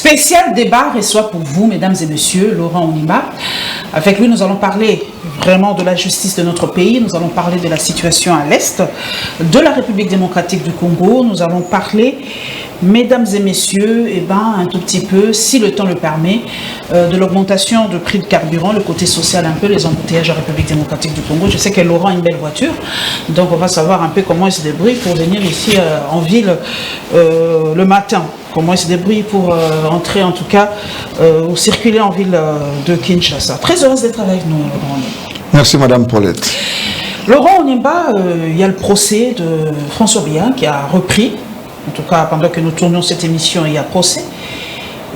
Spécial débat reçoit pour vous, mesdames et messieurs, Laurent Onimba. Avec lui, nous allons parler vraiment de la justice de notre pays. Nous allons parler de la situation à l'Est de la République démocratique du Congo. Nous allons parler, mesdames et messieurs, un tout petit peu, si le temps le permet, de l'augmentation du prix de carburant, le côté social un peu, les embouteillages en République démocratique du Congo. Je sais que Laurent a une belle voiture, donc on va savoir un peu comment il se débrouille pour venir ici en ville le matin. Comment il se débrouille pour entrer en tout cas ou circuler en ville de Kinshasa. Très heureuse d'être avec nous, Laurent Onimba. Merci Madame Paulette. Laurent Onimba, il y a le procès de François Biya qui a repris, en tout cas pendant que nous tournions cette émission, il y a procès.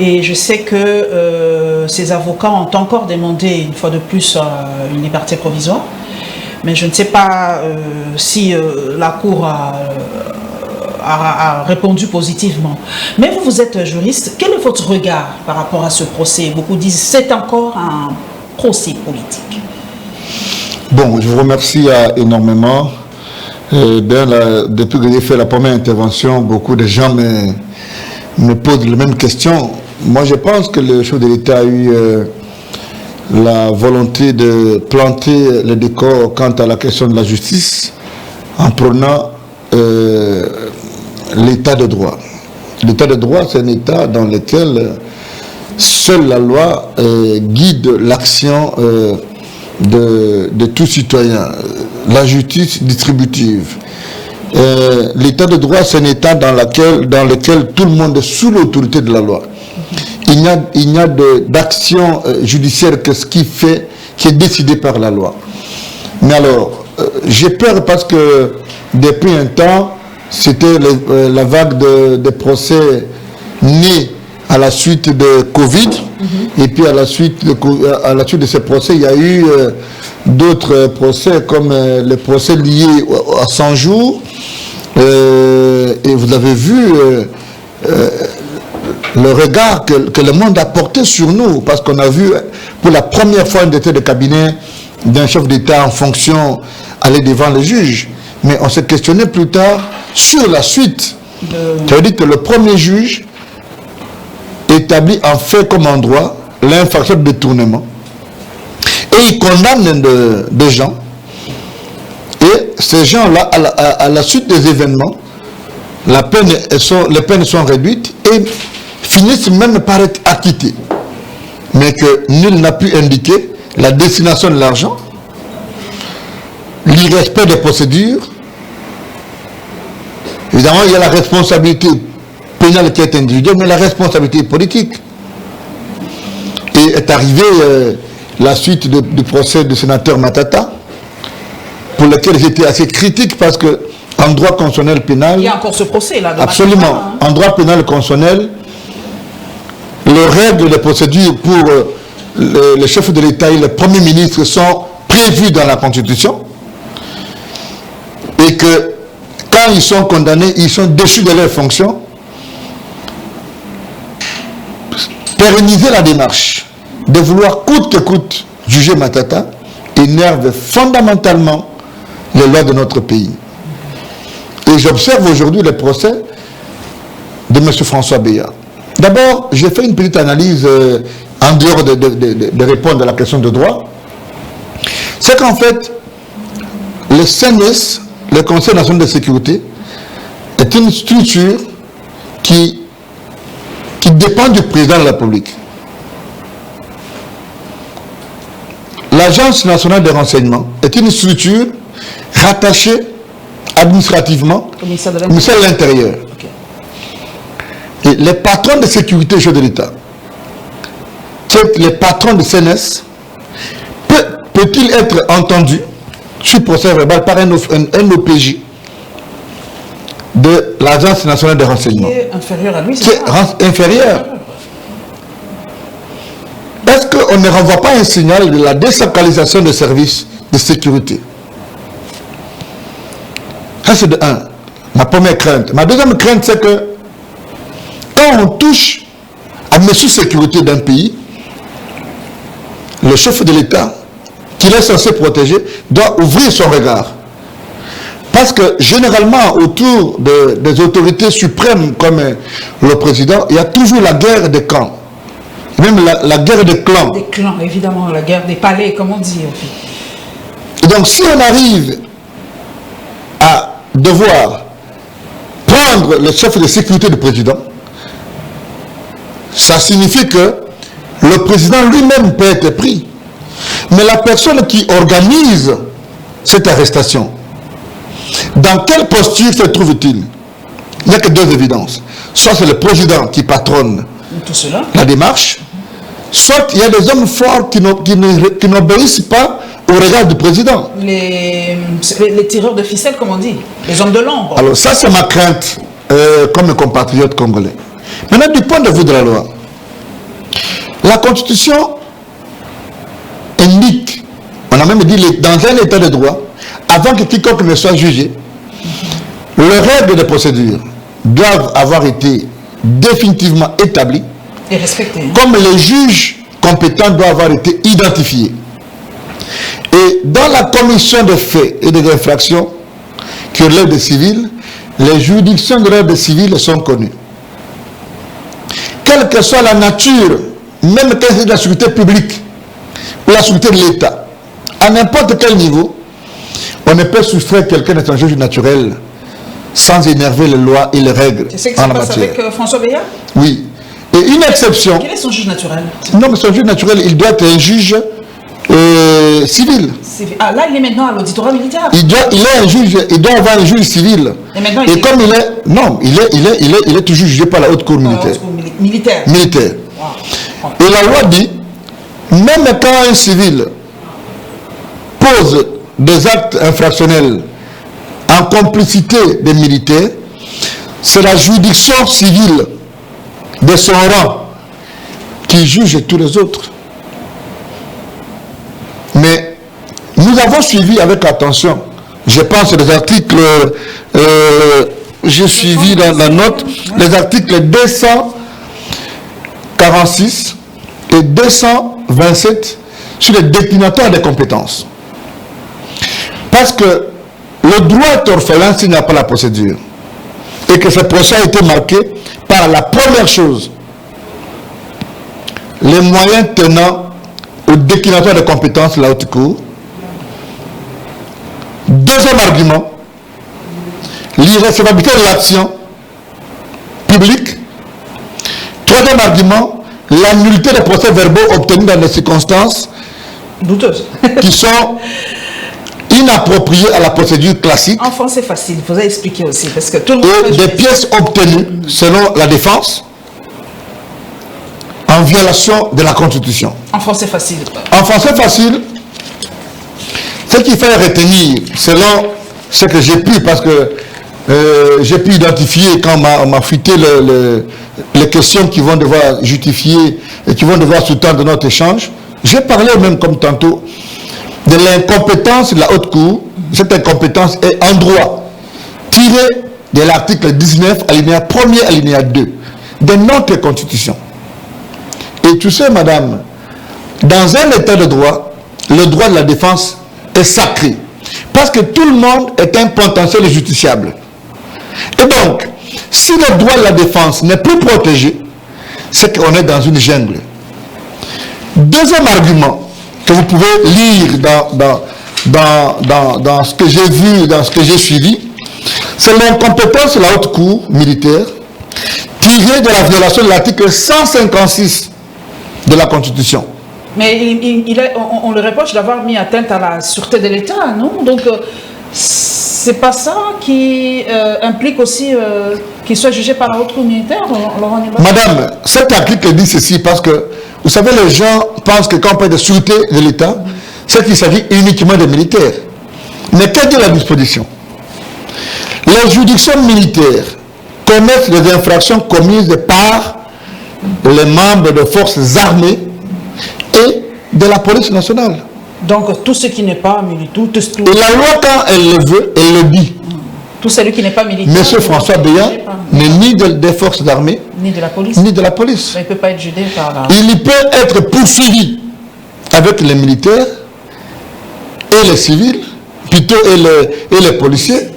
Et je sais que ses avocats ont encore demandé une fois de plus une liberté provisoire. Mais je ne sais pas si la Cour a répondu positivement. Mais vous êtes juriste. Quel est votre regard par rapport à ce procès? Beaucoup disent que c'est encore un procès politique. Bon, je vous remercie énormément. Depuis que j'ai fait la première intervention, beaucoup de gens me posent les mêmes questions. Moi, je pense que le chef de l'État a eu la volonté de planter le décor quant à la question de la justice en prenant l'état de droit. L'état de droit, c'est un état dans lequel seule la loi guide l'action de tout citoyen. La justice distributive. L'état de droit, c'est un état dans lequel tout le monde est sous l'autorité de la loi. Il n'y a d'action judiciaire que ce qui est décidé par la loi. Mais alors, j'ai peur parce que depuis un temps, c'était la vague de procès nés à la suite de Covid. Et puis à la suite de ces procès, il y a eu d'autres procès comme les procès liés à 100 jours. Et vous avez vu le regard que le monde a porté sur nous, parce qu'on a vu pour la première fois un directeur de cabinet d'un chef d'État en fonction aller devant les juges. Mais on s'est questionné plus tard sur la suite. Ça veut dire que le premier juge établit en fait comme en droit l'infraction de détournement et il condamne des gens, et ces gens-là à la suite des événements, les peines sont réduites et finissent même par être acquittés, mais que nul n'a pu indiquer la destination de l'argent, l'irrespect des procédures. Évidemment, il y a la responsabilité pénale qui est individuelle, mais la responsabilité politique. Et est arrivée la suite du procès du sénateur Matata, pour lequel j'étais assez critique parce que en droit constitutionnel pénal... Il y a encore ce procès là. Absolument. Matata, hein. En droit pénal constitutionnel, les règles de procédure pour le chef de l'État et le Premier ministre sont prévues dans la Constitution, et que quand ils sont condamnés, ils sont déchus de leurs fonctions. Pérenniser la démarche de vouloir coûte que coûte juger Matata énerve fondamentalement les lois de notre pays. Et j'observe aujourd'hui le procès de M. François Biya. D'abord, j'ai fait une petite analyse en dehors de répondre à la question de droit. C'est qu'en fait, le CNS, le Conseil national de sécurité, est une structure qui dépend du président de la République. L'Agence nationale de renseignement est une structure rattachée administrativement au ministère de l'Intérieur. Okay. Et les patrons de sécurité chef de l'État, les patrons de CNS, peut-il être entendu sur procès verbal par un OPJ de l'Agence nationale de renseignement? Qui est inférieur à lui, c'est ça? Inférieur. Est-ce qu'on ne renvoie pas un signal de la désacralisation des services de sécurité? Ça, c'est de un. Ma première crainte. Ma deuxième crainte, c'est que quand on touche à mesure sécurité d'un pays, le chef de l'État, qu'il est censé protéger, doit ouvrir son regard. Parce que généralement, autour des autorités suprêmes comme le président, il y a toujours la guerre des camps. Même la guerre des clans. Des clans, évidemment, la guerre des palais, comme on dit. Et donc, si on arrive à devoir prendre le chef de sécurité du président, ça signifie que le président lui-même peut être pris. Mais la personne qui organise cette arrestation, dans quelle posture se trouve-t-il? Il n'y a que deux évidences. Soit c'est le président qui patronne tout cela, la démarche, soit il y a des hommes forts qui n'obéissent pas au regard du président. Les tireurs de ficelle, comme on dit, les hommes de l'ombre. Alors ça, c'est ma crainte comme compatriote congolais. Maintenant, du point de vue de la loi, la Constitution indique, on a même dit, dans un état de droit, avant que quiconque ne soit jugé, les règles de procédure doivent avoir été définitivement établies Et respectés. comme les juges compétents doivent avoir été identifiés. Et dans la commission de faits et des infractions qui relèvent des civils, les juridictions de l'ordre civil sont connues. Quelle que soit la nature, même quand c'est de la sécurité publique ou la sécurité de l'État, à n'importe quel niveau, on ne peut soustraire quelqu'un de son juge naturel sans énerver les lois et les règles C'est ce qui en se la passe matière. avec François Béat. Oui. Et une exception. Quel est son juge naturel? Non, mais son juge naturel, il doit être un juge civil. Ah, là, il est maintenant à l'auditorat militaire. Il est un juge, il doit avoir un juge civil. Et maintenant, comme il est, non, il est toujours jugé par la haute cour militaire. Militaire. Militaire. Wow. Et la loi dit, même quand un civil pose des actes infractionnels en complicité des militaires, c'est la juridiction civile de son rang qui juge tous les autres. Mais nous avons suivi avec attention, je pense les articles, j'ai suivi la note, les articles 246 et 227 sur les déclinatoires des compétences. Parce que le droit est orphelin s'il n'y a pas la procédure. Et que ce procès a été marqué par la première chose, les moyens tenant au déclinatoire de compétences de la haute cour. Deuxième argument, l'irrecevabilité de l'action publique. Troisième argument, la nullité des procès verbaux obtenus dans des circonstances douteuses qui sont inappropriées à la procédure classique. En français facile, il faudrait expliquer aussi, parce que tout le monde et des pièces obtenues selon la défense en violation de la Constitution. En français facile. En français facile, ce qu'il faut retenir, selon ce que j'ai pu, parce que j'ai pu identifier quand on m'a fuité les questions qui vont devoir justifier et qui vont devoir sous-tendre notre échange, j'ai parlé même comme tantôt de l'incompétence de la haute cour. Cette incompétence est en droit, tirée de l'article 19, alinéa 1er, alinéa 2, de notre Constitution. Et tu sais, madame, dans un état de droit, le droit de la défense est sacré. Parce que tout le monde est un potentiel justiciable. Et donc, si le droit de la défense n'est plus protégé, c'est qu'on est dans une jungle. Deuxième argument que vous pouvez lire dans ce que j'ai vu, dans ce que j'ai suivi, c'est l'incompétence de la haute cour militaire tirée de la violation de l'article 156 de la Constitution. Mais on le reproche d'avoir mis atteinte à la sûreté de l'État, non? Donc, c'est pas ça qui implique aussi qu'il soit jugé par la haute cour militaire, Laurent Niba? Madame, cet article dit ceci parce que, vous savez, les gens pensent que quand on parle de sûreté de l'État, c'est qu'il s'agit uniquement des militaires. Mais quelle est la disposition? Les juridictions militaires connaissent les infractions commises par les membres de forces armées et de la police nationale. Donc, tout ce qui n'est pas militaire... Et la loi, quand elle le veut, elle le dit. Tout celui qui n'est pas militaire... Monsieur François Béat n'est ni des forces armées, ni de la police. Ni de la police. Il ne peut pas être jugé par la... Il peut être poursuivi avec les militaires et les civils, plutôt et les policiers,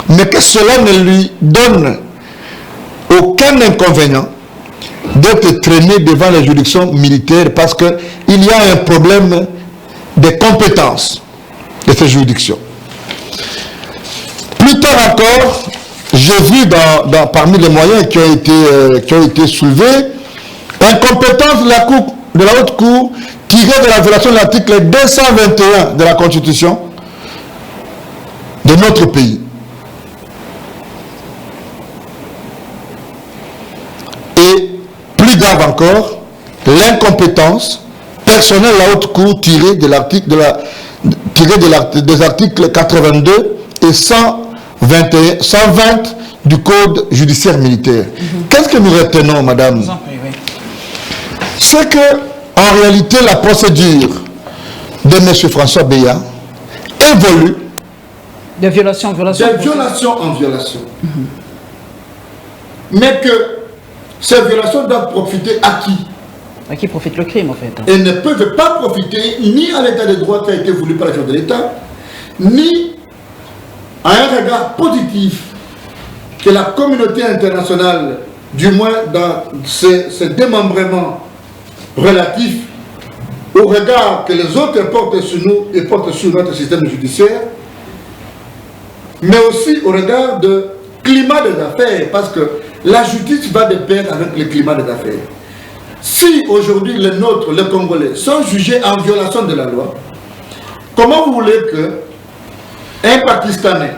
mais que cela ne lui donne aucun inconvénient d'être traîné devant les juridictions militaires parce qu'il y a un problème de compétences de ces juridictions. Plus tard encore, j'ai vu parmi les moyens qui ont été soulevés, incompétence de la haute cour tirée de la violation de l'article 221 de la Constitution de notre pays. Et plus grave encore, l'incompétence personnelle de la haute cour tirée des articles 82 et 120 du Code judiciaire militaire. Qu'est-ce que nous retenons, madame? C'est que, en réalité, la procédure de M. François Beya évolue de violation en violation. De violation en violation. Mais que ces violations doivent profiter à qui? À qui profite le crime, en fait? Elles ne peuvent pas profiter ni à l'état de droit qui a été voulu par la chef de l'État, ni à un regard positif que la communauté internationale, du moins dans ce démembrement relatif au regard que les autres portent sur nous et portent sur notre système judiciaire, mais aussi au regard du climat des affaires, parce que la justice va de pair avec le climat des affaires. Si aujourd'hui les nôtres, les Congolais, sont jugés en violation de la loi, comment vous voulez que un Pakistanais,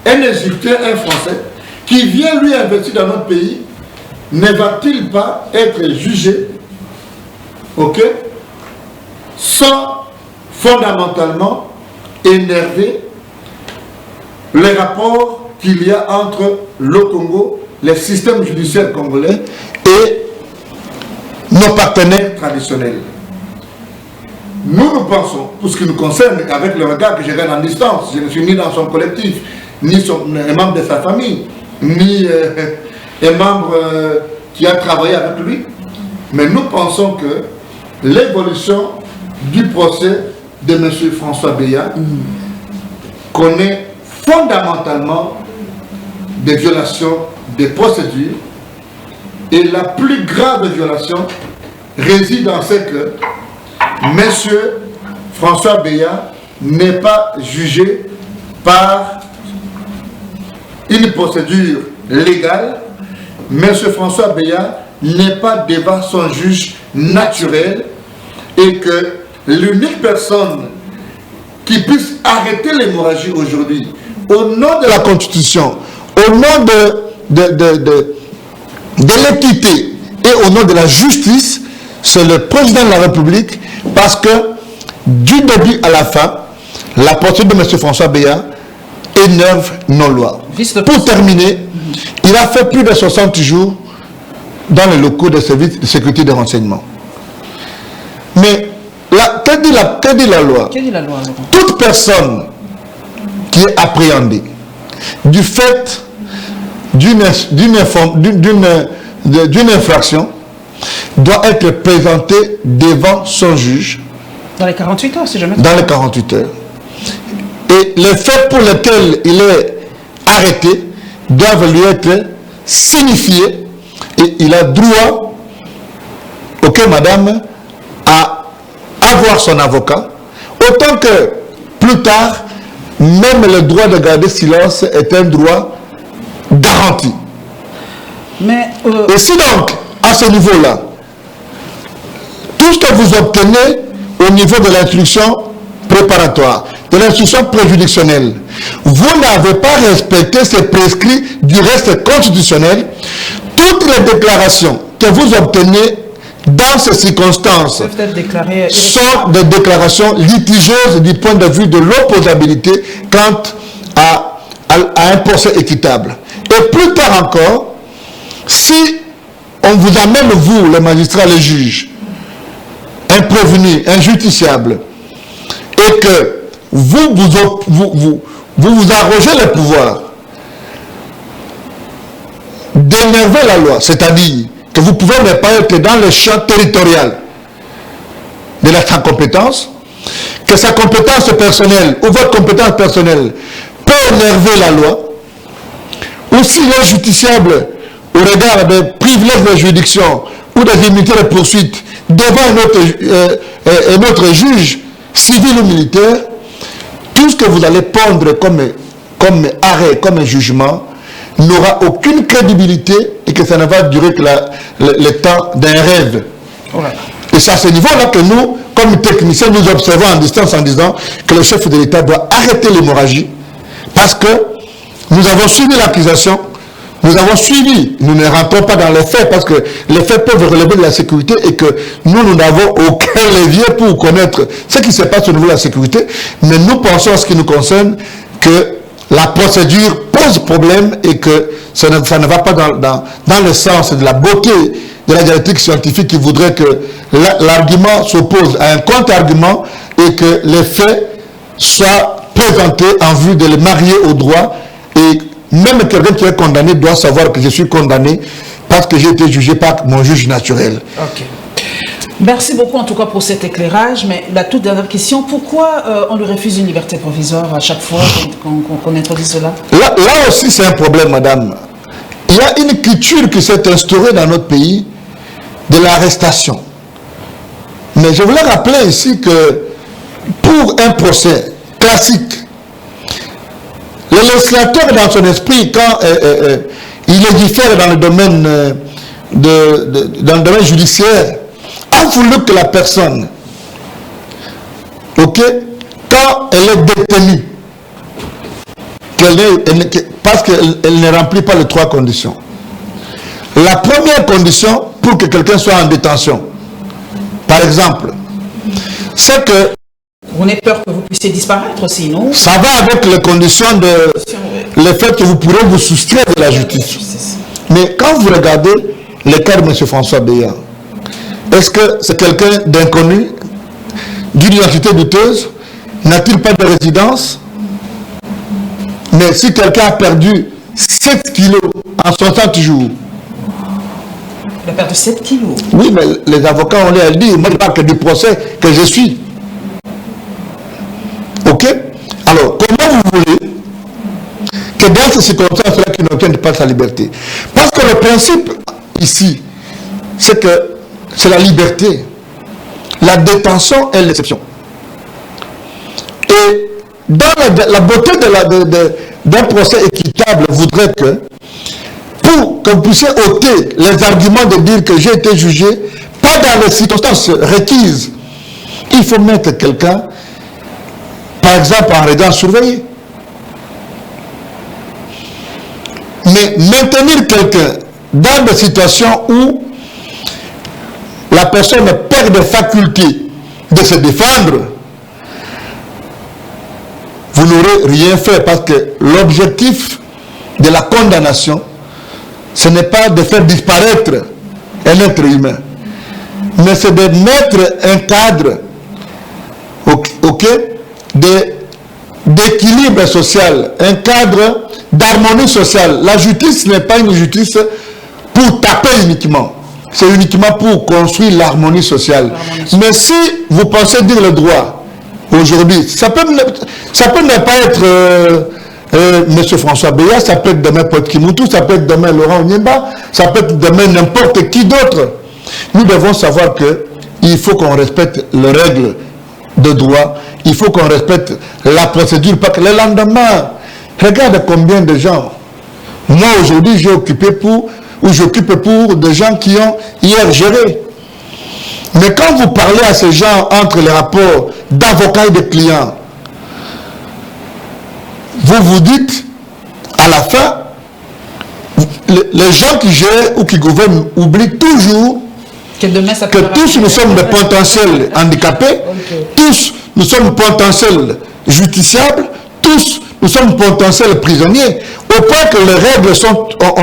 un Égyptien, un Français, qui vient lui investir dans notre pays, ne va-t-il pas être jugé, ok, sans fondamentalement énerver les rapports qu'il y a entre le Congo, le système judiciaire congolais et nos partenaires traditionnels? Nous pensons, pour ce qui nous concerne, avec le regard que je regarde en distance, je ne suis ni dans son collectif, ni un membre de sa famille, ni un membre qui a travaillé avec lui, mais nous pensons que l'évolution du procès de M. François Beya connaît fondamentalement des violations des procédures, et la plus grave violation réside dans ce que M. François Beya n'est pas jugé par une procédure légale. M. François Beya n'est pas devant son juge naturel, et que l'unique personne qui puisse arrêter l'hémorragie aujourd'hui, au nom de la Constitution, au nom de l'équité et au nom de la justice, c'est le président de la République, parce que du début à la fin, la procédure de M. François Beya énerve nos lois. Pour terminer, il a fait plus de 60 jours dans les locaux des services de sécurité de renseignement. Mais que dit la loi? Que dit la loi? Toute personne qui est appréhendée du fait d'une infraction doit être présentée devant son juge. Dans les 48 heures, si jamais. Dans les 48 heures. Et les faits pour lesquels il est arrêté doivent lui être signifiés, et il a droit, ok madame, à avoir son avocat, autant que plus tard, même le droit de garder silence est un droit garanti. Mais, et si donc, à ce niveau-là, tout ce que vous obtenez au niveau de l'instruction préparatoire, de l'instruction préjudictionnelle, vous n'avez pas respecté ces prescrits du reste constitutionnel, toutes les déclarations que vous obtenez dans ces circonstances sont des déclarations litigieuses du point de vue de l'opposabilité quant à un procès équitable. Et plus tard encore, si on vous amène, vous, les magistrats, les juges, un prévenu, un justiciable, et que vous arrogez le pouvoir d'énerver la loi, c'est-à-dire que vous pouvez ne pas être dans le champ territorial de sa compétence, que sa compétence personnelle ou votre compétence personnelle peut énerver la loi, aussi l'injusticiable au regard des privilèges de juridiction ou des immunités de poursuite devant un autre juge civil ou militaire, tout ce que vous allez pondre comme arrêt, comme jugement, n'aura aucune crédibilité et que ça ne va durer que le temps d'un rêve. Ouais. Et c'est à ce niveau-là que nous, comme techniciens, nous observons en distance en disant que le chef de l'État doit arrêter l'hémorragie parce que nous avons suivi l'accusation, nous avons suivi, nous ne rentrons pas dans les faits parce que les faits peuvent relever de la sécurité et que nous n'avons aucun levier pour connaître ce qui se passe au niveau de la sécurité, mais nous pensons en ce qui nous concerne que la procédure pose problème et que ça ne va pas dans le sens de la beauté de la dialectique scientifique qui voudrait que l'argument s'oppose à un contre-argument et que les faits soient présentés en vue de les marier au droit. Et même quelqu'un qui est condamné doit savoir que je suis condamné parce que j'ai été jugé par mon juge naturel. Ok. Merci beaucoup en tout cas pour cet éclairage, mais la toute dernière question, pourquoi on lui refuse une liberté provisoire à chaque fois qu'on introduit cela? Là aussi c'est un problème, madame. Il y a une culture qui s'est instaurée dans notre pays de l'arrestation. Mais je voulais rappeler ici que pour un procès classique, le législateur dans son esprit, quand il légifère dans le domaine, dans le domaine judiciaire, a voulu que la personne, ok, quand elle est détenue, parce qu'elle ne remplit pas les 3 conditions. La première condition pour que quelqu'un soit en détention, par exemple, c'est que... Vous n'avez peur que vous puissiez disparaître aussi, non? Ça va avec les conditions de... le fait que vous pourrez vous soustraire de la justice. Mais quand vous regardez le cas de M. François Béat, est-ce que c'est quelqu'un d'inconnu, d'une identité douteuse? N'a-t-il pas de résidence? Mais si quelqu'un a perdu 7 kilos en 60 jours... Il a perdu 7 kilos? Oui, mais les avocats ont l'air dit, moi je parle que du procès que je suis. Ok? Alors, comment vous voulez que dans ces circonstances-là qu'il n'obtienne pas sa liberté? Parce que le principe ici, c'est que c'est la liberté. La détention est l'exception. Et dans la beauté d'un procès équitable voudrait que, pour que vous puissiez ôter les arguments de dire que j'ai été jugé, pas dans les circonstances requises, il faut mettre quelqu'un, par exemple, en résidence surveillée. Mais maintenir quelqu'un dans des situations où la personne perd des facultés de se défendre, vous n'aurez rien fait parce que l'objectif de la condamnation, ce n'est pas de faire disparaître un être humain, mais c'est de mettre un cadre d'équilibre social, un cadre d'harmonie sociale. La justice n'est pas une justice pour taper uniquement. C'est uniquement pour construire l'harmonie sociale. Mais si vous pensez dire le droit, aujourd'hui, ça peut ne pas être M. François Béat, ça peut être demain Paul Kimoutou, ça peut être demain Laurent Onyemba, ça peut être demain n'importe qui d'autre. Nous devons savoir qu'il faut qu'on respecte les règles de droit, il faut qu'on respecte la procédure, parce que le lendemain, regarde combien de gens, moi aujourd'hui j'occupe pour des gens qui ont hier géré. Mais quand vous parlez à ces gens entre les rapports d'avocats et de clients, vous vous dites, à la fin, les gens qui gèrent ou qui gouvernent oublient toujours que tous nous sommes des potentiels handicapés, tous nous sommes potentiels justiciables, tous nous sommes potentiels prisonniers, au point que les règles sont, on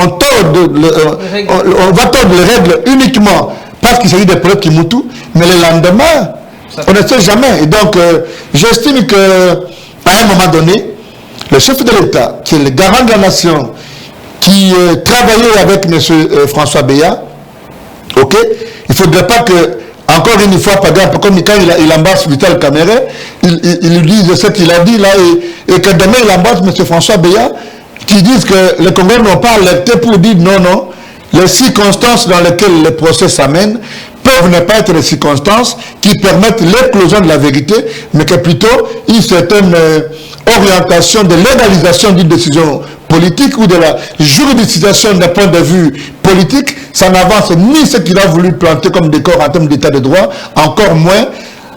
va tordre les règles uniquement parce qu'il s'agit des preuves qui moutent tout, mais le lendemain, on ne sait jamais. Et donc, j'estime qu'à un moment donné, le chef de l'État, qui est le garant de la nation, qui travaillait avec M. François Béat, ok, il ne faudrait pas que, encore une fois, par exemple, comme quand il embrasse Vital Kamere, il lui dit ce qu'il a dit là, et que demain il embrasse M. François Béat, qui disent que les Congolais n'ont pas alerté pour dire non, non, les circonstances dans lesquelles le procès s'amène peuvent ne pas être les circonstances qui permettent l'éclosion de la vérité, mais que plutôt une certaine orientation de légalisation d'une décision politique ou de la juridicisation d'un point de vue politique, ça n'avance ni ce qu'il a voulu planter comme décor en termes d'état de droit, encore moins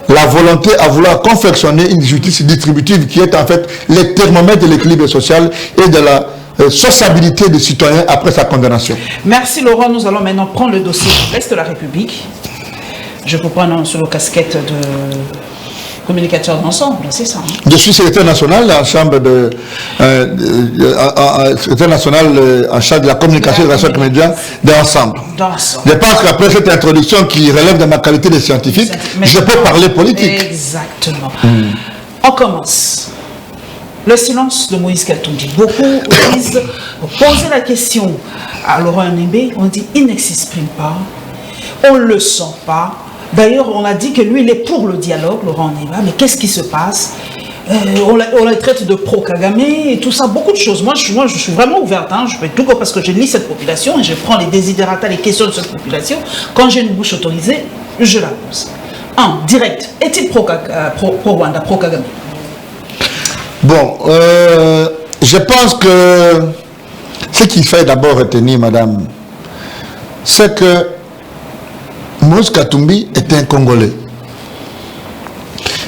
la volonté à vouloir confectionner une justice distributive qui est en fait le thermomètre de l'équilibre social et de la sociabilité des citoyens après sa condamnation. Merci Laurent, nous allons maintenant prendre le dossier de l'Est de la République. Je peux prendre sur la casquette de communicateur d'ensemble, c'est ça. Hein? Je suis secrétaire national en chambre de secrétaire national en charge de la communication et des relations avec les médias d'ensemble. Je pense qu'après cette introduction qui relève de ma qualité de scientifique, je peux parler politique. Exactement. On commence. Le silence de Moïse Katumbi. Beaucoup disent, poser la question à Laurent Onimba, on dit il ne s'exprime pas, on ne le sent pas. D'ailleurs, on a dit que lui, il est pour le dialogue, Laurent Onimba, mais qu'est-ce qui se passe? On la traite de pro-Kagame et tout ça, beaucoup de choses. Moi, je suis vraiment ouverte, hein, je fais tout parce que je lis cette population et je prends les désiderata, les questions de cette population. Quand j'ai une bouche autorisée, je la pose. Direct, est-il pro-Rwanda, pro-Kagame? Bon, je pense que ce qu'il fait d'abord retenir, madame, c'est que Moïse Katumbi est un Congolais.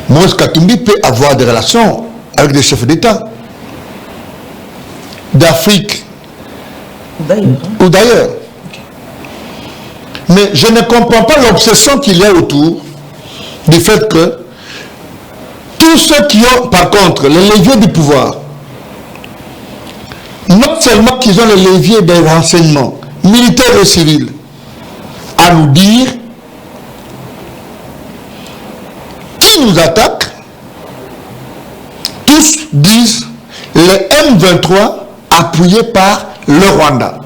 Moïse Katumbi peut avoir des relations avec des chefs d'État d'Afrique ou d'ailleurs. Okay. Mais je ne comprends pas l'obsession qu'il y a autour du fait que tous ceux qui ont, par contre, le levier du pouvoir, non seulement qu'ils ont le levier des renseignements militaires et civils, à nous dire qui nous attaque, tous disent les M23 appuyés par le Rwanda.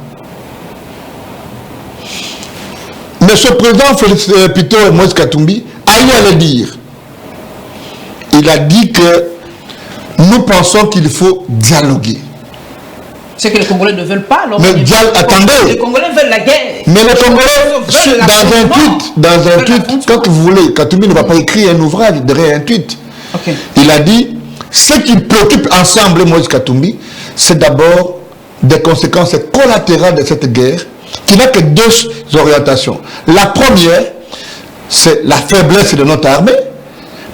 Mais ce président Félix Peter Moïse Katumbi a eu à le dire. Il a dit que nous pensons qu'il faut dialoguer. C'est que les Congolais ne veulent pas. Mais attendez. Les Congolais veulent la guerre. Mais les Congolais, dans un tweet, quand vous voulez, Katumbi ne va pas écrire un ouvrage derrière un tweet. Okay. Il a dit, ce qui préoccupe ensemble Moïse Katumbi, c'est d'abord des conséquences collatérales de cette guerre, qui n'a que deux orientations. La première, c'est la faiblesse de notre armée.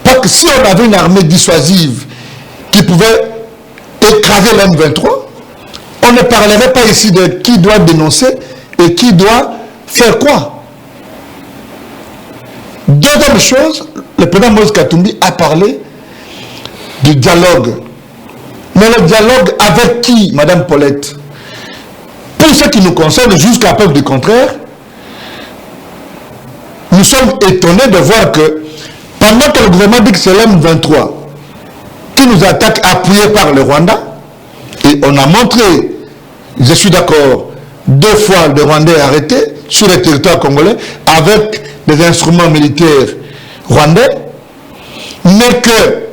Parce que si on avait une armée dissuasive qui pouvait écraser l'M23, on ne parlerait pas ici de qui doit dénoncer et qui doit faire quoi. Deuxième chose, le président Moïse Katumbi a parlé du dialogue. Mais le dialogue avec qui, Madame Paulette? Pour ce qui nous concerne, jusqu'à preuve du contraire, nous sommes étonnés de voir que pendant que le gouvernement dit que c'est l'M23 qui nous attaque appuyé par le Rwanda, et on a montré, je suis d'accord, 2 fois le Rwandais arrêté sur le territoire congolais avec des instruments militaires rwandais, mais que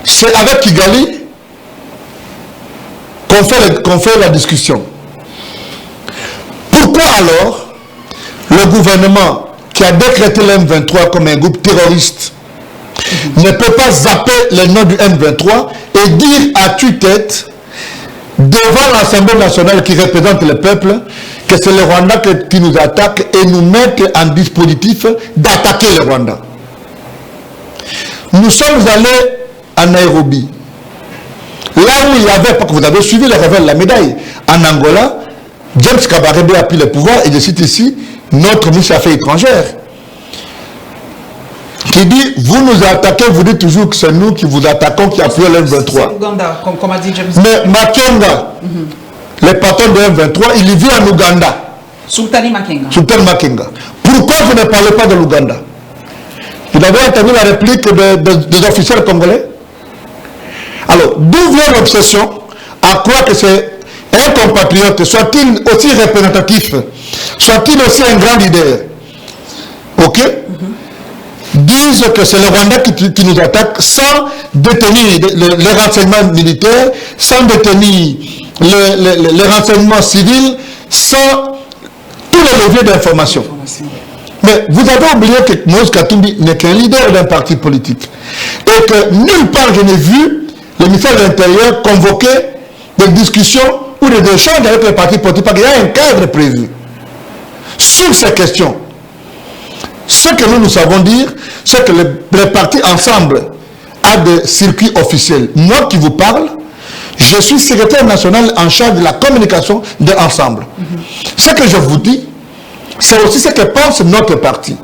c'est avec Kigali qu'on fait la discussion. Pourquoi alors le gouvernement qui a décrété le M23 comme un groupe terroriste ne peut pas zapper le nom du M23 et dire à tue-tête devant l'Assemblée nationale qui représente le peuple que c'est le Rwanda qui nous attaque et nous mettre en dispositif d'attaquer le Rwanda? Nous sommes allés à Nairobi, là où il y avait, parce que vous avez suivi le réveil de la médaille, en Angola, James Kabarebe a pris le pouvoir, et je cite ici notre ministre des Affaires étrangères, qui dit, vous nous attaquez, vous dites toujours que c'est nous qui vous attaquons, qui appuyons le M23. Ouganda, comme a dit James. Mais Makenga, le patron de M23, il vit en Ouganda. Sultani Makenga. Sultani Makenga. Pourquoi vous ne parlez pas de l'Ouganda? Vous avez entendu la réplique des officiels congolais? Alors, d'où vient l'obsession à croire que c'est un compatriote, soit-il aussi représentatif, soit-il aussi un grand leader, ok, disent que c'est le Rwanda qui nous attaque sans détenir les renseignements militaires, sans détenir les renseignements civils, sans tous les leviers d'information. Mais vous avez oublié que Moïse Katumbi n'est qu'un leader d'un parti politique. Et que nulle part je n'ai vu le ministère de l'Intérieur convoquer des discussions ou des échanges avec les partis politiques, parce qu'il y a un cadre prévu. Sur ces questions, ce que nous savons dire, c'est que les partis ensemble ont des circuits officiels. Moi qui vous parle, je suis secrétaire national en charge de la communication de Ensemble. Ce que je vous dis, c'est aussi ce que pense notre parti.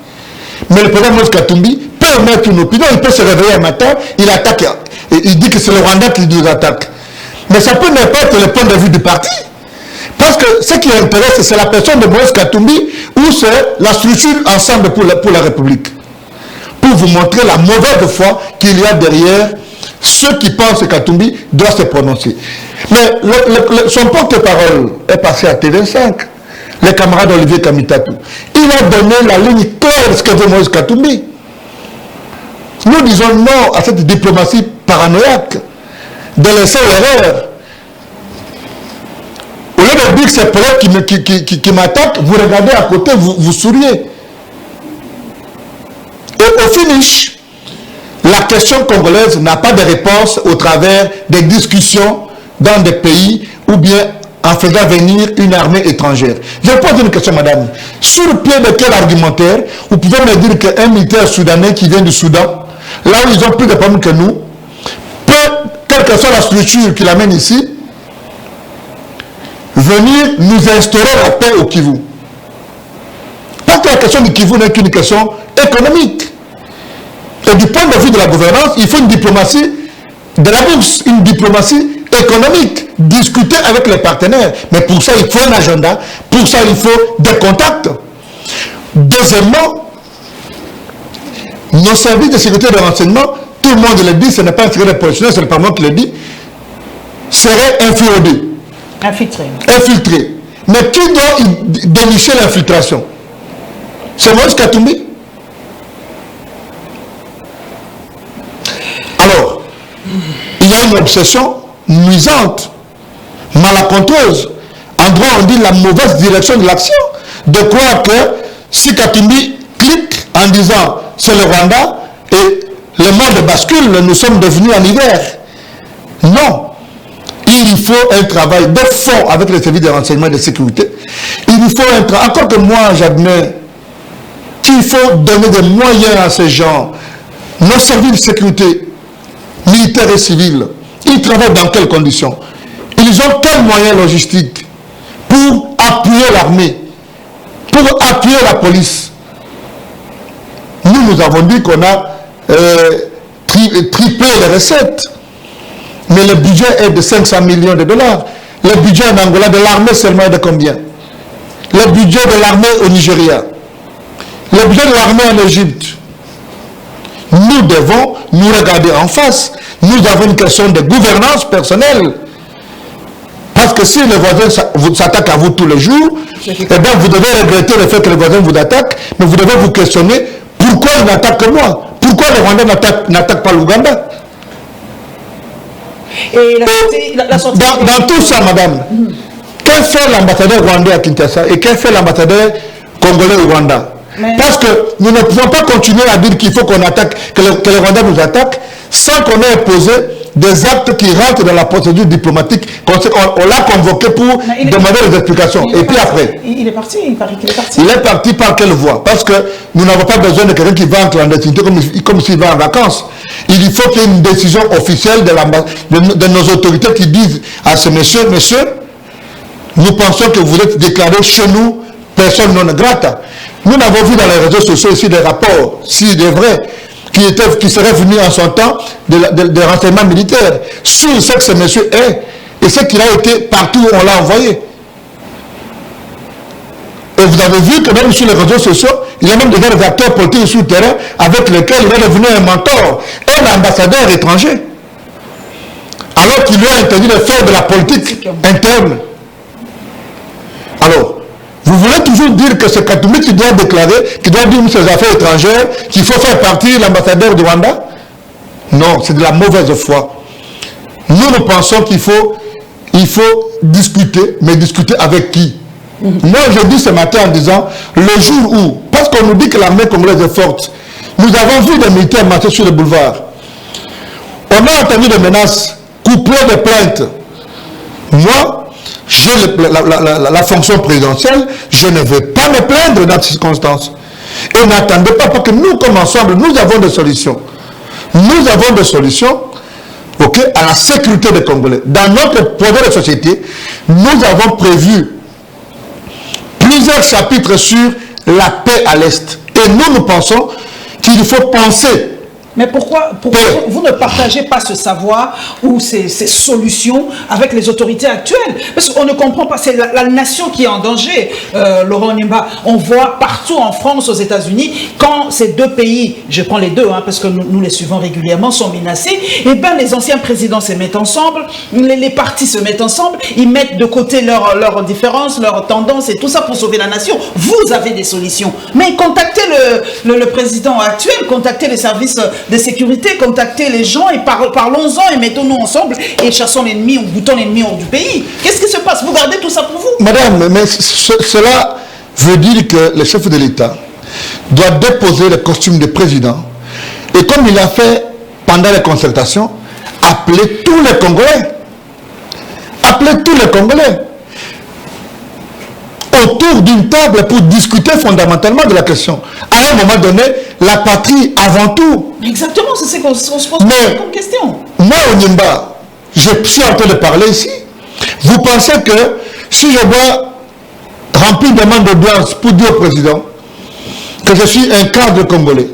Mais le président Moïse Katumbi peut émettre une opinion, il peut se réveiller un matin, il attaque, il dit que c'est le Rwanda qui nous attaque. Mais ça peut ne pas être le point de vue du parti. Parce que ce qui intéresse, c'est la personne de Moïse Katumbi ou c'est la structure Ensemble pour la République. Pour vous montrer la mauvaise foi qu'il y a derrière ceux qui pensent que Katumbi doit se prononcer. Mais son porte-parole est passé à TV5. Les camarades d'Olivier Kamitatou. Il a donné la ligne claire de ce que veut Moïse Katumbi. Nous disons non à cette diplomatie paranoïaque de laisser l'erreur. Au lieu de dire que c'est Pellet qui m'attaque, vous regardez à côté, vous souriez. Et au finish, la question congolaise n'a pas de réponse au travers des discussions dans des pays ou bien en faisant venir une armée étrangère. Je pose une question, madame. Sur le pied de quel argumentaire vous pouvez me dire qu'un militaire soudanais qui vient du Soudan, là où ils ont plus de problèmes que nous, peut, quelle que soit la structure qui l'amène ici, venir nous instaurer la paix au Kivu? Parce que la question du Kivu n'est qu'une question économique. Et du point de vue de la gouvernance, il faut une diplomatie de la bourse, une diplomatie économique, discuter avec les partenaires. Mais pour ça, il faut un agenda, pour ça, il faut des contacts. Deuxièmement, nos services de sécurité et de renseignement, tout le monde le dit, ce n'est pas un secret professionnel, c'est le Parlement qui le dit, seraient infiltrés. Infiltrés. Mais qui doit dénicher l'infiltration? C'est Moïse Katumbi. Alors, il y a une obsession nuisante, malencontreuse. En droit, on dit la mauvaise direction de l'action. De croire que si Katumbi clique en disant c'est le Rwanda et le monde bascule, nous sommes devenus en hiver. Non. Il faut un travail de fond avec les services de renseignement et de sécurité. Il faut un travail. Encore que moi, j'admets qu'il faut donner des moyens à ces gens. Nos services de sécurité, militaires et civils, ils travaillent dans quelles conditions? Ils ont quels moyens logistiques pour appuyer l'armée, pour appuyer la police? Nous avons dit qu'on a triplé les recettes. Mais le budget est de 500 millions de dollars. Le budget en Angola de l'armée seulement est de combien? Le budget de l'armée au Nigeria. Le budget de l'armée en Égypte. Nous devons nous regarder en face. Nous avons une question de gouvernance personnelle. Parce que si le voisin s'attaque à vous tous les jours, eh bien vous devez regretter le fait que le voisin vous attaque, mais vous devez vous questionner pourquoi il n'attaque que moi? Pourquoi le Rwanda n'attaque pas l'Ouganda? Et dans tout ça, madame, qu'a fait l'ambassadeur rwandais à Kinshasa et qu'a fait l'ambassadeur congolais au Rwanda? Parce que nous ne pouvons pas continuer à dire qu'il faut qu'on attaque, que le Rwanda nous attaque, sans qu'on ait posé des actes qui rentrent dans la procédure diplomatique. On l'a convoqué pour demander des explications. Et puis après. Il est parti, il paraît qu'il est parti. Il est parti par quelle voie? Parce que nous n'avons pas besoin de quelqu'un qui va en clandestinité comme s'il va en vacances. Il faut qu'il y ait une décision officielle de nos autorités qui disent à ce monsieur, nous pensons que vous êtes déclaré chez nous personne non grata. Nous avons vu dans les réseaux sociaux ici des rapports, s'il est vrai, qui seraient venus en son temps des renseignements militaires sur ce que ce monsieur est et ce qu'il a été partout où on l'a envoyé. Et vous avez vu que même sur les réseaux sociaux, il y a même des acteurs politiques sur le terrain avec lesquels il est devenu un mentor, un ambassadeur étranger. Alors qu'il lui a interdit de faire de la politique interne. Alors, Vous voulez toujours dire que c'est Katumbi qui doit déclarer, qui doit dire ses affaires étrangères, qu'il faut faire partie l'ambassadeur du Rwanda? Non, c'est de la mauvaise foi. Nous pensons qu'il faut discuter, mais discuter avec qui? Moi, je dis ce matin en disant, le jour où, parce qu'on nous dit que l'armée congolaise est forte, nous avons vu des militaires marcher sur les boulevards. On a entendu des menaces, couplées de plaintes. Moi, j'ai la fonction présidentielle, je ne vais pas me plaindre dans ces circonstances. Et n'attendez pas, parce que nous, comme ensemble, nous avons des solutions. Nous avons des solutions, ok, à la sécurité des Congolais. Dans notre projet de société, nous avons prévu plusieurs chapitres sur la paix à l'Est. Et nous pensons qu'il faut penser. Mais pourquoi vous ne partagez pas ce savoir ou ces solutions avec les autorités actuelles? Parce qu'on ne comprend pas, c'est la nation qui est en danger, Laurent Onimba. On voit partout en France, aux États-Unis, quand ces deux pays, je prends les deux, parce que nous les suivons régulièrement, sont menacés, et bien les anciens présidents se mettent ensemble, les partis se mettent ensemble, ils mettent de côté leurs différences, leurs tendances et tout ça pour sauver la nation. Vous avez des solutions. Mais contactez le président actuel, contactez les services de sécurité, contacter les gens et parlons-en et mettons-nous ensemble et chassons l'ennemi ou boutons l'ennemi hors du pays. Qu'est-ce qui se passe? Vous gardez tout ça pour vous? Madame, mais cela veut dire que le chef de l'État doit déposer le costume de président et comme il a fait pendant les concertations, appeler tous les Congolais. Appeler tous les Congolais autour d'une table pour discuter fondamentalement de la question. À un moment donné, la patrie avant tout. Exactement, c'est ce qu'on se pose comme question. Moi, Onimba, je suis en train de parler ici. Vous pensez que si je dois remplir une demande d'audience pour dire au président que je suis un cadre congolais,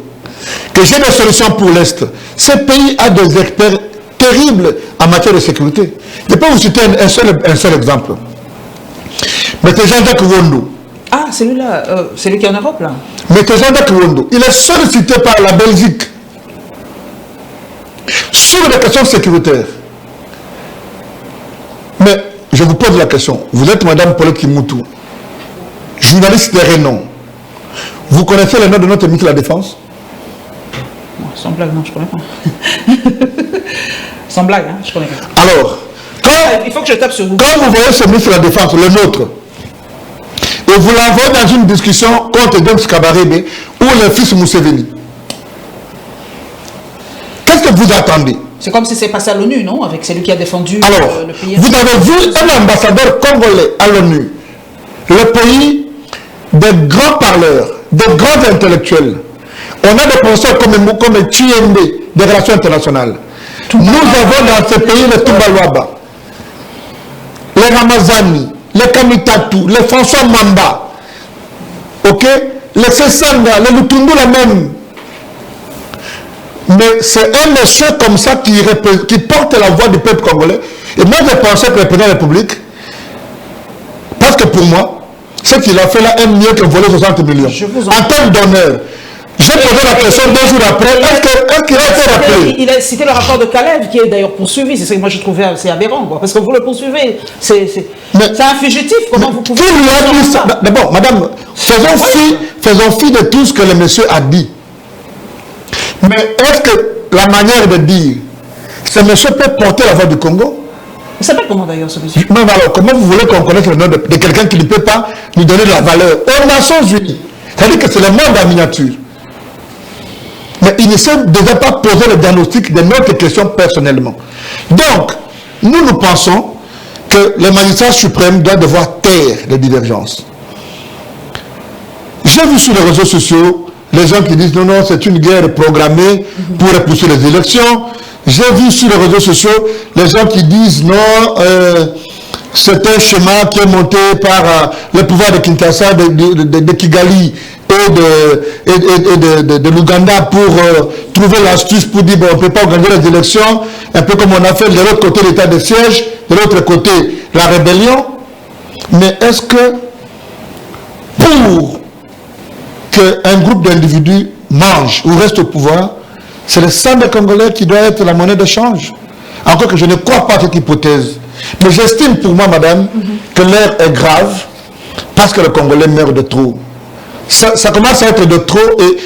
que j'ai des solutions pour l'Est, ce pays a des experts terribles en matière de sécurité. Je peux vous citer un seul exemple. M. Jean-Jacques Wondo. Ah, celui-là, celui qui est en Europe, là. M. Jean-Jacques Wondo, il est sollicité par la Belgique sur les questions sécuritaires. Mais je vous pose la question. Vous êtes Mme Paulette Kimoutou, journaliste de renom. Vous connaissez le nom de notre ministre de la Défense? Sans blague, non, je ne connais pas. Sans blague, je ne connais pas. Alors, il faut que je tape sur vous. Quand vous voyez ce ministre de la Défense, le nôtre, et vous l'envoyez dans une discussion contre James Kabarebe ou le fils Museveni, qu'est-ce que vous attendez? C'est comme si c'est passé à l'ONU, non? Avec celui qui a défendu le pays. Vous avez vu un ambassadeur congolais à l'ONU, le pays des grands parleurs, des grands intellectuels. On a des professeurs comme Chiembe, des relations internationales. Nous avons dans ce pays les Tumbalwaba, les Ramazani, les Kamitatu, les François Mamba, ok, les Sessanga, les Lutundula même. Mais c'est un monsieur comme ça qui porte la voix du peuple congolais. Et moi, je pensais que le président de la République, parce que pour moi, ce qu'il a fait là est mieux que voler 60 millions. En termes d'honneur. J'ai posé la question 2 jours après, est-ce qu'il a été rappelé? Il a cité le rapport de Kalev, qui est d'ailleurs poursuivi. C'est ça que moi je trouvais assez aberrant, quoi. Parce que vous le poursuivez. C'est un fugitif. Comment vous pouvez... D'abord, madame, faisons fi de tout ce que le monsieur a dit. Mais est-ce que la manière de dire, ce monsieur peut porter la voix du Congo? Il s'appelle comment d'ailleurs ce monsieur? Non, alors comment vous voulez qu'on connaisse le nom de quelqu'un qui ne peut pas nous donner de la valeur aux Nations Unies? C'est-à-dire que c'est le monde en miniature. Mais il ne se devait pas poser le diagnostic de notre question personnellement. Donc, nous pensons que le magistrat suprême doit devoir taire les divergences. J'ai vu sur les réseaux sociaux les gens qui disent non, c'est une guerre programmée pour repousser les élections. J'ai vu sur les réseaux sociaux les gens qui disent non, c'est un schéma qui est monté par le pouvoir de Kinshasa, de Kigali et de l'Ouganda pour trouver l'astuce pour dire bon, on ne peut pas organiser les élections, un peu comme on a fait de l'autre côté l'état de siège, de l'autre côté la rébellion. Mais est-ce que pour qu'un groupe d'individus mange ou reste au pouvoir, c'est le sang des Congolais qui doit être la monnaie d'échange? Encore que je ne crois pas à cette hypothèse. Mais j'estime pour moi, madame, que l'heure est grave parce que le Congolais meurt de trop. Ça commence à être de trop et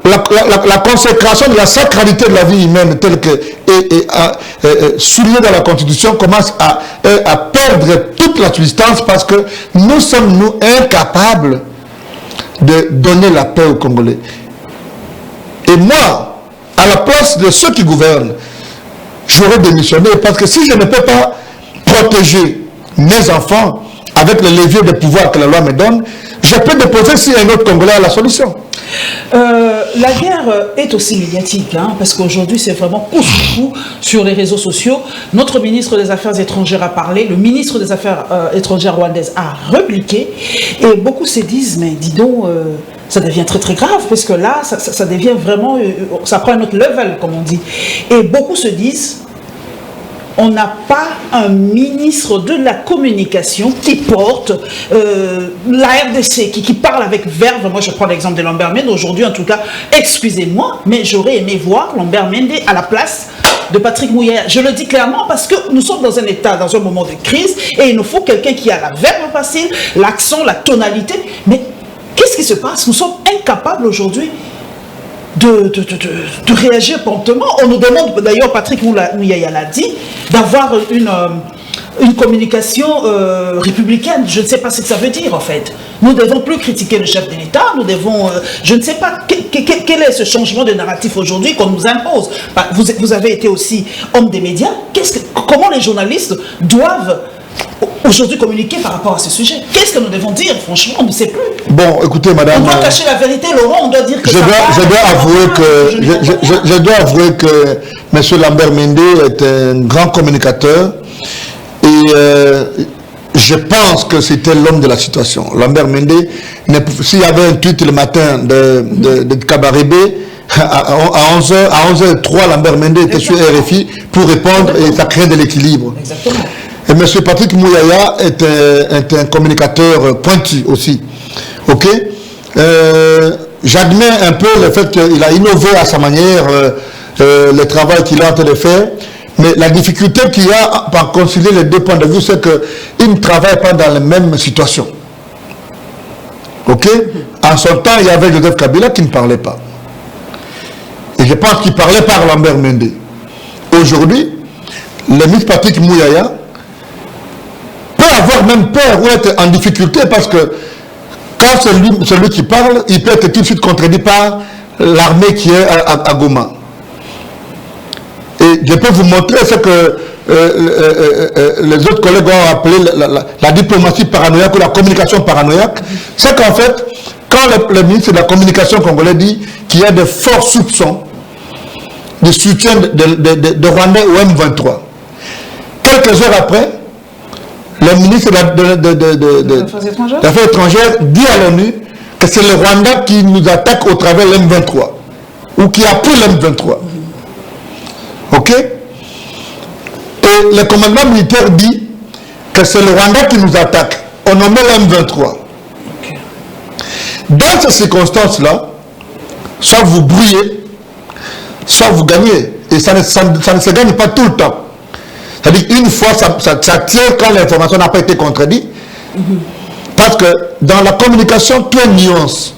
la consécration de la sacralité de la vie humaine telle que soulignée dans la Constitution commence à perdre toute la substance parce que nous sommes incapables de donner la paix aux Congolais. Et moi, à la place de ceux qui gouvernent, j'aurais démissionné parce que si je ne peux pas protéger mes enfants avec le levier de pouvoir que la loi me donne, je peux déposer si un autre Congolais a la solution. La guerre est aussi médiatique, hein, parce qu'aujourd'hui c'est vraiment coup sur coup sur les réseaux sociaux. Notre ministre des Affaires étrangères a parlé, le ministre des Affaires étrangères rwandaise a répliqué, et beaucoup se disent, mais dis donc, ça devient très très grave, parce que là, ça devient vraiment, ça prend un autre level, comme on dit. Et beaucoup se disent, on n'a pas un ministre de la communication qui porte la RDC, qui parle avec verve. Moi, je prends l'exemple de Lambert Mende. Aujourd'hui, en tout cas, excusez-moi, mais j'aurais aimé voir Lambert Mende à la place de Patrick Muyaya. Je le dis clairement parce que nous sommes dans un état, dans un moment de crise, et il nous faut quelqu'un qui a la verve facile, l'accent, la tonalité. Mais qu'est-ce qui se passe? Nous sommes incapables aujourd'hui de réagir promptement. On nous demande, d'ailleurs Patrick Muyaya l'a dit, d'avoir une communication républicaine. Je ne sais pas ce que ça veut dire en fait. Nous ne devons plus critiquer le chef de l'État, nous devons... je ne sais pas quel est ce changement de narratif aujourd'hui qu'on nous impose. Vous avez été aussi homme des médias. Comment les journalistes doivent aujourd'hui communiquer par rapport à ce sujet? Qu'est-ce que nous devons dire? Franchement, on ne sait plus. Bon, écoutez, madame... On doit cacher la vérité, Laurent, on doit dire que je dois avouer que M. Lambert Mende est un grand communicateur et je pense que c'était l'homme de la situation. Lambert Mende, s'il y avait un tweet le matin de Kabarébé, à 11h03, Lambert Mende était sur RFI pour répondre et ça crée de l'équilibre. Exactement. Et M. Patrick Muyaya est un communicateur pointu aussi. Ok? J'admets un peu le fait qu'il a innové à sa manière le travail qu'il est en train de faire. Mais la difficulté qu'il y a pour concilier les deux points de vue, c'est qu'il ne travaille pas dans la même situation. Ok? En son temps, il y avait Joseph Kabila qui ne parlait pas. Et je pense qu'il parlait par Lambert Mende. Aujourd'hui, le ministre Patrick Muyaya avoir même peur ou être en difficulté parce que quand celui qui parle, il peut être tout de suite contredit par l'armée qui est à Goma. Et je peux vous montrer ce que les autres collègues ont appelé la diplomatie paranoïaque ou la communication paranoïaque. C'est qu'en fait, quand le ministre de la communication congolais dit qu'il y a de forts soupçons de soutien de Rwandais au M23, quelques heures après, le ministre des Affaires étrangères dit à l'ONU que c'est le Rwanda qui nous attaque au travers de l'M23 ou qui a pris l'M23. Ok? Et le commandement militaire dit que c'est le Rwanda qui nous attaque au nom de l'M23. Okay. Dans ces circonstances-là, soit vous brouillez, soit vous gagnez. Et ça ne se gagne pas tout le temps. C'est-à-dire qu'une fois, ça tient quand l'information n'a pas été contredite. Parce que dans la communication, tout est nuance.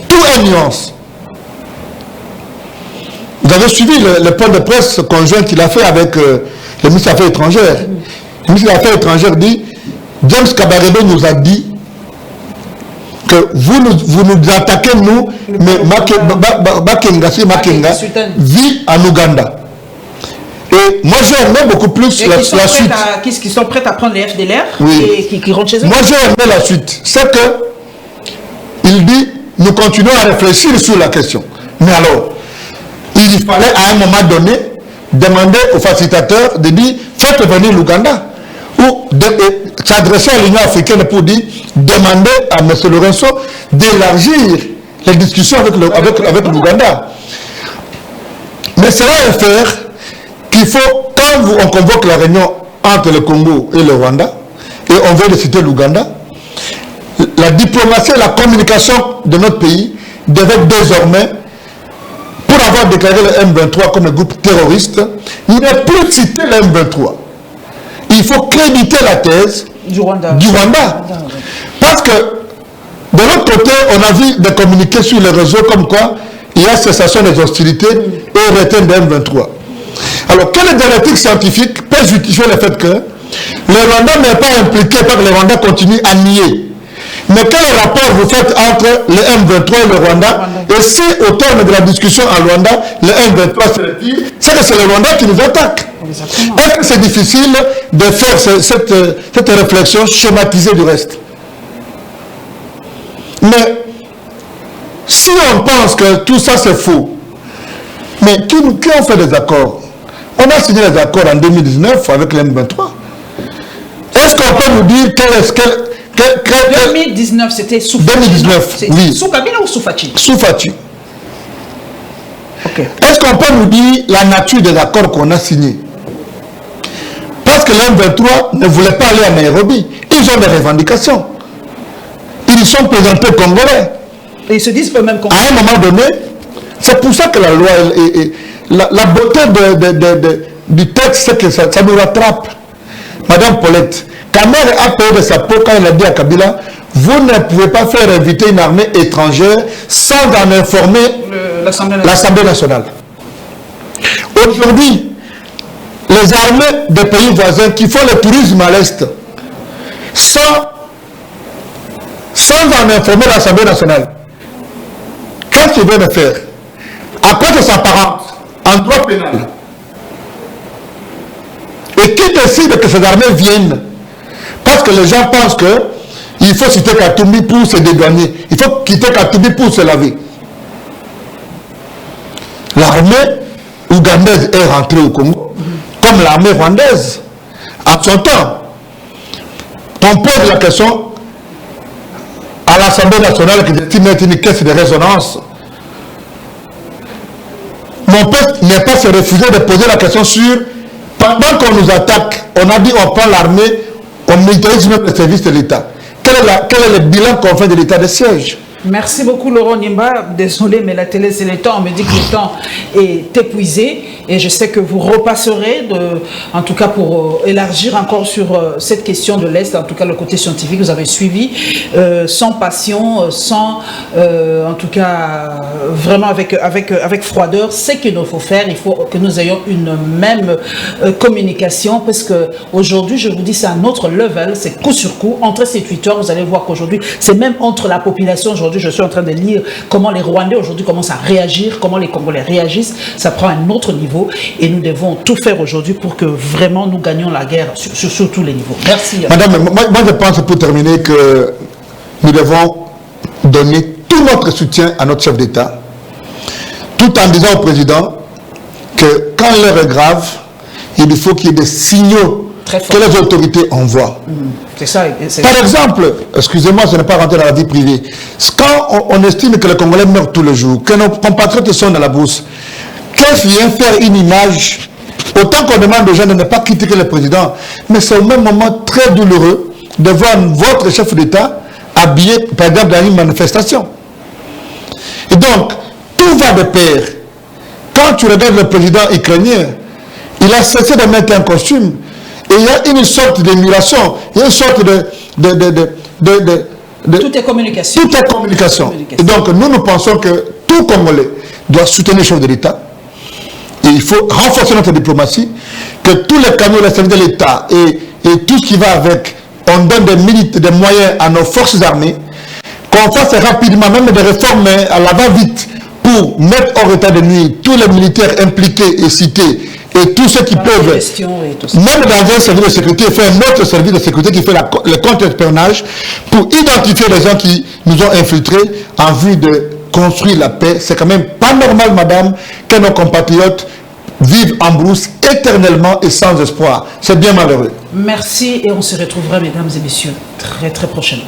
Tout est nuance. Vous avez suivi le point de presse conjoint qu'il a fait avec le ministre des Affaires étrangères. Le ministre des Affaires étrangères dit, James Kabarebe nous a dit que vous nous attaquez, nous, mais Makenga vit en Ouganda. Et moi j'ai aimé beaucoup plus la suite. Qui sont prêts à prendre les FDLR oui. et qui rentrent chez eux. Moi j'ai aimé la suite. C'est que il dit, nous continuons à réfléchir sur la question. Mais alors, il fallait à un moment donné demander aux facilitateurs de dire, faites venir l'Ouganda. Ou s'adresser à l'Union africaine pour dire, demander à M. Lorenzo d'élargir les discussions avec l'Ouganda. Mais cela est faire qu'il faut, quand on convoque la réunion entre le Congo et le Rwanda, et on veut citer l'Ouganda, la diplomatie et la communication de notre pays devaient désormais, pour avoir déclaré le M23 comme un groupe terroriste, il n'est plus cité le M23. Il faut créditer la thèse Du Rwanda. Du Rwanda. Parce que, de l'autre côté, on a vu des communiqués sur les réseaux comme quoi il y a cessation des hostilités et retrait de M23. Alors, quelle dialectique scientifique peut justifier le fait que le Rwanda n'est pas impliqué parce que le Rwanda continue à nier? Mais quel rapport vous faites entre le M23 et le Rwanda? Et si au terme de la discussion à Rwanda, le M23 se retire, c'est que c'est le Rwanda qui nous attaque. Est-ce que c'est difficile de faire cette réflexion schématisée du reste? Mais si on pense que tout ça c'est faux, mais qui ont fait des accords? On a signé les accords en 2019 avec le M23. Est-ce qu'on peut nous dire quel est-ce que... 2019, c'était sous Fachi. 2019, oui. Sous Kabila ou sous Fachi? Sous Fachi. Ok. Est-ce qu'on peut nous dire la nature des accords qu'on a signés? Parce que l'M23 ne voulait pas aller à Nairobi. Ils ont des revendications. Ils sont présentés Congolais. Et ils se disent eux-mêmes Congolais. À un moment donné, c'est pour ça que la loi, la beauté du texte, c'est que ça nous rattrape. Madame Paulette, ta mère a payé de sa peau quand elle a dit à Kabila, vous ne pouvez pas faire inviter une armée étrangère sans en informer l'Assemblée nationale. Aujourd'hui, les armées des pays voisins qui font le tourisme à l'Est, sans en informer l'Assemblée nationale, qu'est-ce qu'ils veulent faire? À quoi ça s'apparente en droit pénal? Et qui décide que ces armées viennent? Parce que les gens pensent qu'il faut quitter Katumbi pour se dédouaner. Il faut quitter Katumbi pour se laver. L'armée ougandaise est rentrée au Congo, comme l'armée rwandaise. En son temps, on pose la question à l'Assemblée nationale qui décide mettre une caisse de résonance. Mon peuple n'est pas se refuser de poser la question sur, pendant qu'on nous attaque, on a dit on prend l'armée, on militarise même le service de l'État. Quel est le bilan qu'on fait de l'état de siège? Merci beaucoup Laurent Nimba. Désolé, mais la télé c'est le temps. On me dit que le temps est épuisé et je sais que vous repasserez, en tout cas pour élargir encore sur cette question de l'Est, en tout cas le côté scientifique, vous avez suivi sans passion, sans, en tout cas vraiment avec froideur, ce qu'il nous faut faire. Il faut que nous ayons une même communication parce que aujourd'hui, je vous dis, c'est un autre level, c'est coup sur coup. Entre ces tweeters, vous allez voir qu'aujourd'hui, c'est même entre la population. Aujourd'hui, je suis en train de lire comment les Rwandais aujourd'hui commencent à réagir, comment les Congolais réagissent. Ça prend un autre niveau et nous devons tout faire aujourd'hui pour que vraiment nous gagnions la guerre sur tous les niveaux. Merci. Madame, moi je pense pour terminer que nous devons donner tout notre soutien à notre chef d'État, tout en disant au président que quand l'heure est grave, il faut qu'il y ait des signaux que les autorités envoient. C'est ça. Par exemple, excusez-moi, je n'ai pas rentré dans la vie privée. Quand on estime que les Congolais meurent tous les jours, que nos compatriotes sont dans la bourse, qu'est-ce qui vient faire une image? Autant qu'on demande aux gens de ne pas critiquer le président, mais c'est au même moment très douloureux de voir votre chef d'État habillé, par exemple, dans une manifestation. Et donc, tout va de pair. Quand tu regardes le président ukrainien, il a cessé de mettre un costume. Et il y a une sorte d'émulation, il y a une sorte tout est communication. Tout est communication. Et donc, nous pensons que tout Congolais doit soutenir le chef de l'État. Et il faut renforcer notre diplomatie, que tous les canaux de la service de l'État et tout ce qui va avec, on donne des moyens à nos forces armées, qu'on fasse rapidement, même des réformes à la va-vite, pour mettre hors état de nuire tous les militaires impliqués et cités, et tous ceux qui peuvent, même dans un service de sécurité, faire un autre service de sécurité qui fait le contre-espionnage pour identifier les gens qui nous ont infiltrés en vue de construire la paix. C'est quand même pas normal, madame, que nos compatriotes vivent en brousse éternellement et sans espoir. C'est bien malheureux. Merci et on se retrouvera, mesdames et messieurs, très très prochainement.